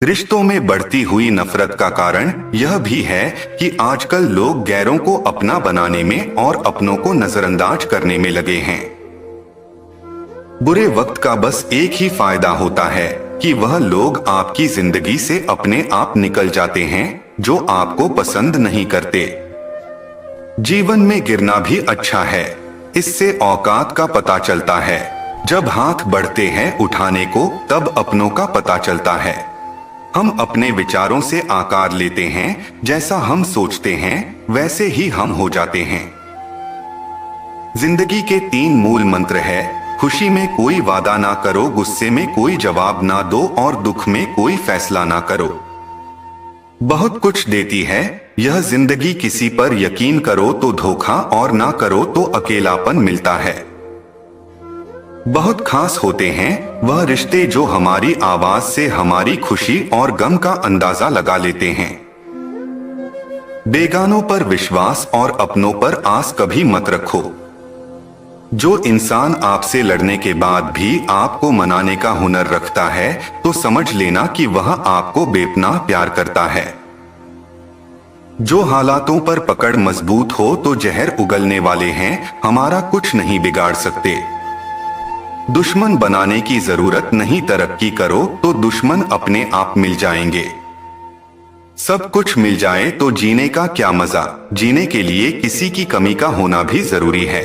रिश्तों में बढ़ती हुई नफरत का कारण यह भी है कि आजकल लोग गैरों को अपना बनाने में और अपनों को नजरअंदाज करने में लगे हैं। बुरे वक्त का बस एक ही फायदा होता है कि वह लोग आपकी जिंदगी से अपने आप निकल जाते हैं जो आपको पसंद नहीं करते। जीवन में गिरना भी अच्छा है, इससे औकात का पता चलता है। जब हाथ बढ़ते हैं उठाने को तब अपनों का पता चलता है। हम अपने विचारों से आकार लेते हैं, जैसा हम सोचते हैं वैसे ही हम हो जाते हैं। जिंदगी के 3 मूल मंत्र है, खुशी में कोई वादा ना करो, गुस्से में कोई जवाब ना दो और दुख में कोई फैसला ना करो। बहुत कुछ देती है यह जिंदगी, किसी पर यकीन करो तो धोखा और ना करो तो अकेलापन मिलता है। बहुत खास होते हैं वह रिश्ते जो हमारी आवाज से हमारी खुशी और गम का अंदाजा लगा लेते हैं। बेगानों पर विश्वास और अपनों पर आस कभी मत रखो। जो इंसान आपसे लड़ने के बाद भी आपको मनाने का हुनर रखता है तो समझ लेना कि वह आपको बेपनाह प्यार करता है। जो हालातों पर पकड़ मजबूत हो तो जहर उगलने वाले हैं, हमारा कुछ नहीं बिगाड़ सकते। दुश्मन बनाने की जरूरत नहीं, तरक्की करो तो दुश्मन अपने आप मिल जाएंगे। सब कुछ मिल जाए तो जीने का क्या मजा, जीने के लिए किसी की कमी का होना भी जरूरी है।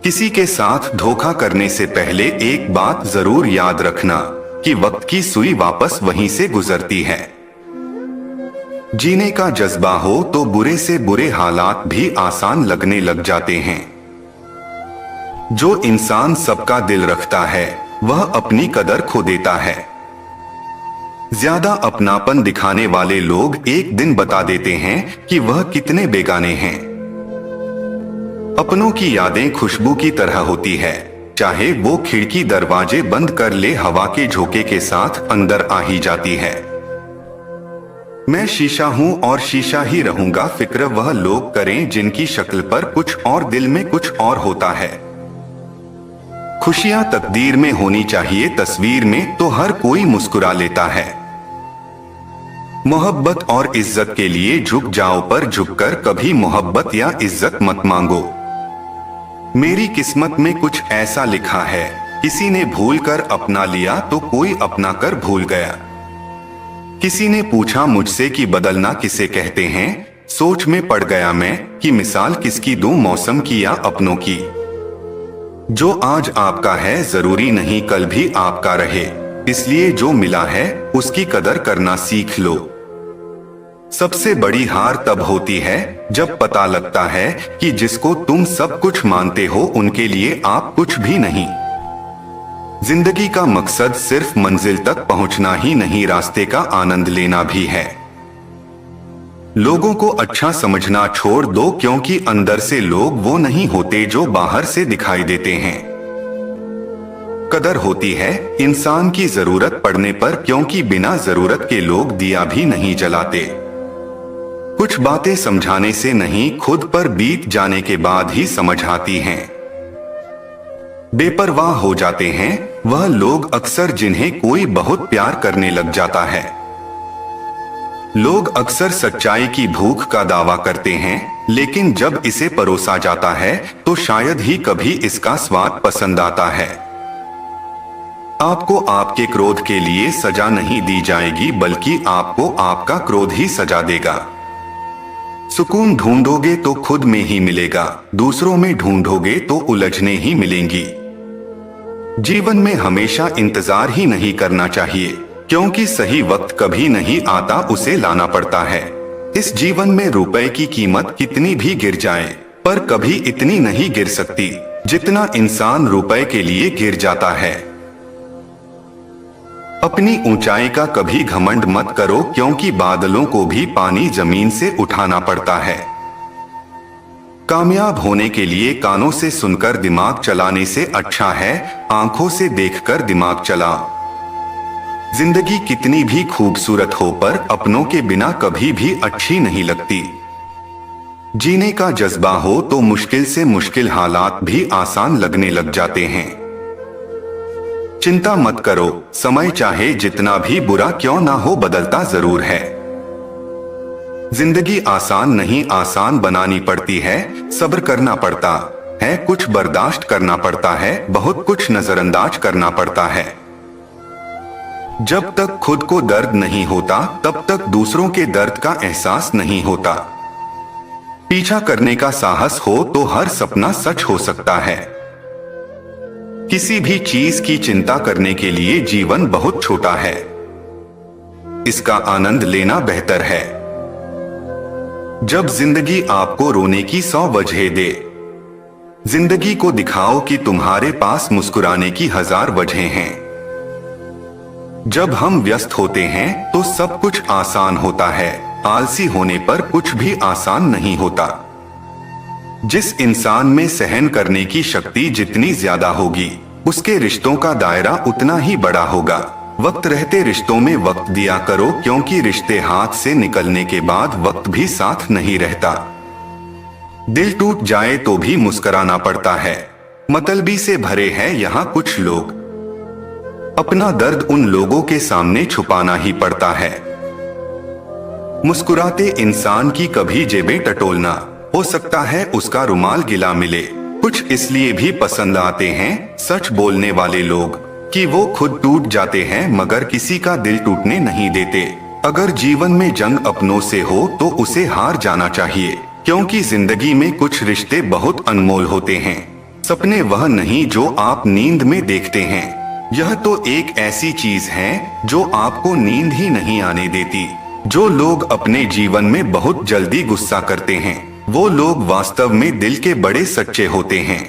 किसी के साथ धोखा करने से पहले एक बात जरूर याद रखना कि वक्त की सुई वापस वहीं से गुजरती है। जीने का जज्बा हो तो बुरे से बुरे हालात भी आसान लगने लग जाते हैं। जो इंसान सबका दिल रखता है वह अपनी कदर खो देता है। ज्यादा अपनापन दिखाने वाले लोग एक दिन बता देते हैं कि वह कितने बेगाने हैं। अपनों की यादें खुशबू की तरह होती है, चाहे वो खिड़की दरवाजे बंद कर ले, हवा के झोंके के साथ अंदर आ ही जाती है। मैं शीशा हूं और शीशा ही रहूंगा, फिक्र वह लोग करें जिनकी शक्ल पर कुछ और दिल में कुछ और होता है। खुशियां तकदीर में होनी चाहिए, तस्वीर में तो हर कोई मुस्कुरा लेता है। मोहब्बत और इज्जत के लिए झुक जाओ, पर झुककर कभी मोहब्बत या इज्जत मत मांगो। मेरी किस्मत में कुछ ऐसा लिखा है, किसी ने भूल कर अपना लिया तो कोई अपना कर भूल गया। किसी ने पूछा मुझसे कि बदलना किसे कहते हैं, सोच में पड़ गया मैं कि मिसाल किसकी दूं, मौसम की या अपनों की। जो आज आपका है जरूरी नहीं कल भी आपका रहे, इसलिए जो मिला है उसकी कदर करना सीख लो। सबसे बड़ी हार तब होती है जब पता लगता है कि जिसको तुम सब कुछ मानते हो उनके लिए आप कुछ भी नहीं। जिंदगी का मकसद सिर्फ मंजिल तक पहुंचना ही नहीं, रास्ते का आनंद लेना भी है। लोगों को अच्छा समझना छोड़ दो, क्योंकि अंदर से लोग वो नहीं होते जो बाहर से दिखाई देते हैं। कदर होती है इंसान की जरूरत पड़ने पर, क्योंकि बिना जरूरत के लोग दिया भी नहीं जलाते। कुछ बातें समझाने से नहीं, खुद पर बीत जाने के बाद ही समझ आती हैं। बेपरवाह हो जाते हैं वह लोग अक्सर जिन्हें कोई बहुत प्यार करने लग जाता है। लोग अक्सर सच्चाई की भूख का दावा करते हैं, लेकिन जब इसे परोसा जाता है तो शायद ही कभी इसका स्वाद पसंद आता है। आपको आपके क्रोध के लिए सजा नहीं दी जाएगी, बल्कि आपको आपका क्रोध ही सजा देगा। सुकून ढूंढोगे तो खुद में ही मिलेगा, दूसरों में ढूंढोगे तो उलझने ही मिलेंगी। जीवन में हमेशा इंतजार ही नहीं करना चाहिए, क्योंकि सही वक्त कभी नहीं आता, उसे लाना पड़ता है। इस जीवन में रुपए की कीमत कितनी भी गिर जाए पर कभी इतनी नहीं गिर सकती जितना इंसान रुपए के लिए गिर जाता है। अपनी ऊंचाई का कभी घमंड मत करो, क्योंकि बादलों को भी पानी जमीन से उठाना पड़ता है। कामयाब होने के लिए कानों से सुनकर दिमाग चलाने से अच्छा है आंखों से देखकर दिमाग चलाओ। जिंदगी कितनी भी खूबसूरत हो पर अपनों के बिना कभी भी अच्छी नहीं लगती। जीने का जज्बा हो तो मुश्किल से मुश्किल हालात भी आसान लगने लग जाते हैं। चिंता मत करो, समय चाहे जितना भी बुरा क्यों ना हो बदलता जरूर है। जिंदगी आसान नहीं, आसान बनानी पड़ती है, सब्र करना पड़ता है, कुछ बर्दाश्त करना पड़ता है, बहुत कुछ नजरअंदाज करना पड़ता है। जब तक खुद को दर्द नहीं होता तब तक दूसरों के दर्द का एहसास नहीं होता। पीछा करने का साहस हो तो हर सपना सच हो सकता है। किसी भी चीज की चिंता करने के लिए जीवन बहुत छोटा है, इसका आनंद लेना बेहतर है। जब जिंदगी आपको रोने की 100 वजह दे, जिंदगी को दिखाओ कि तुम्हारे पास मुस्कुराने की 1000 वजहें हैं। जब हम व्यस्त होते हैं तो सब कुछ आसान होता है, आलसी होने पर कुछ भी आसान नहीं होता। जिस इंसान में सहन करने की शक्ति जितनी ज्यादा होगी, उसके रिश्तों का दायरा उतना ही बड़ा होगा। वक्त रहते रिश्तों में वक्त दिया करो, क्योंकि रिश्ते हाथ से निकलने के बाद वक्त भी साथ नहीं रहता। दिल टूट जाए तो भी मुस्कुराना पड़ता है, मतलबी से भरे हैं यहाँ कुछ लोग। अपना दर्द उन लोगों के सामने छुपाना ही पड़ता है। मुस्कुराते इंसान की कभी जेबें टटोलना, हो सकता है उसका रुमाल गिला मिले। कुछ इसलिए भी पसंद आते हैं सच बोलने वाले लोग कि वो खुद टूट जाते हैं मगर किसी का दिल टूटने नहीं देते। अगर जीवन में जंग अपनों से हो तो उसे हार जाना चाहिए, क्योंकि जिंदगी में कुछ रिश्ते बहुत अनमोल होते हैं। सपने वह नहीं जो आप नींद में देखते हैं, यह तो एक ऐसी चीज है जो आपको नींद ही नहीं आने देती। जो लोग अपने जीवन में बहुत जल्दी गुस्सा करते हैं, वो लोग वास्तव में दिल के बड़े सच्चे होते हैं।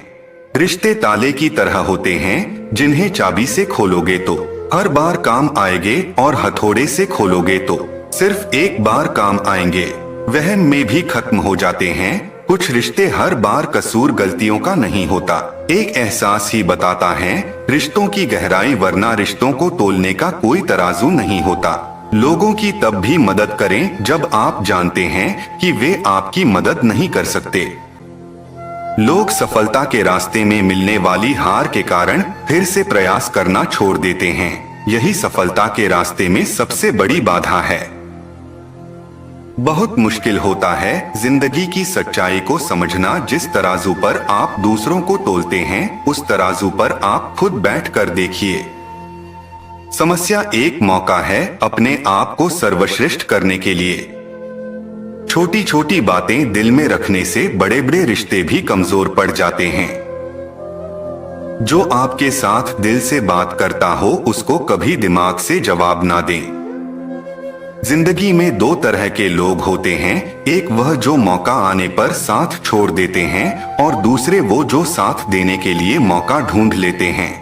रिश्ते ताले की तरह होते हैं, जिन्हें चाबी से खोलोगे तो हर बार काम आएंगे और हथौड़े से खोलोगे तो सिर्फ एक बार काम आएंगे। वहम में भी खत्म हो जाते हैं। कुछ रिश्ते हर बार कसूर गलतियों का नहीं होता, एक एहसास ही बताता है रिश्तों की गहराई, वरना रिश्तों को तोलने का कोई तराजू नहीं होता। लोगों की तब भी मदद करें जब आप जानते हैं कि वे आपकी मदद नहीं कर सकते। लोग सफलता के रास्ते में मिलने वाली हार के कारण फिर से प्रयास करना छोड़ देते हैं। यही सफलता के रास्ते में सबसे बड़ी बाधा है। बहुत मुश्किल होता है जिंदगी की सच्चाई को समझना। जिस तराजू पर आप दूसरों को तोलते हैं, उस तराजू पर आप खुद बैठ कर देखिए। समस्या एक मौका है अपने आप को सर्वश्रेष्ठ करने के लिए। छोटी छोटी बातें दिल में रखने से बड़े बड़े रिश्ते भी कमजोर पड़ जाते हैं। जो आपके साथ दिल से बात करता हो, उसको कभी दिमाग से जवाब ना दें। जिंदगी में 2 तरह के लोग होते हैं, एक वह जो मौका आने पर साथ छोड़ देते हैं और दूसरे वो जो साथ देने के लिए मौका ढूंढ लेते हैं।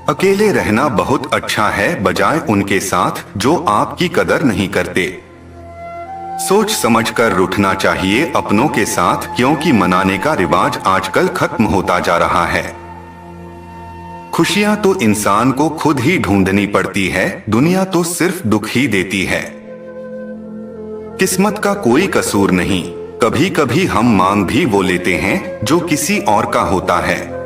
अकेले रहना बहुत अच्छा है बजाय उनके साथ जो आपकी कदर नहीं करते। सोच समझकर रूठना चाहिए अपनों के साथ, क्योंकि मनाने का रिवाज आजकल खत्म होता जा रहा है। खुशियां तो इंसान को खुद ही ढूंढनी पड़ती है, दुनिया तो सिर्फ दुख ही देती है। किस्मत का कोई कसूर नहीं, कभी कभी हम मांग भी वो लेते हैं जो किसी और का होता है।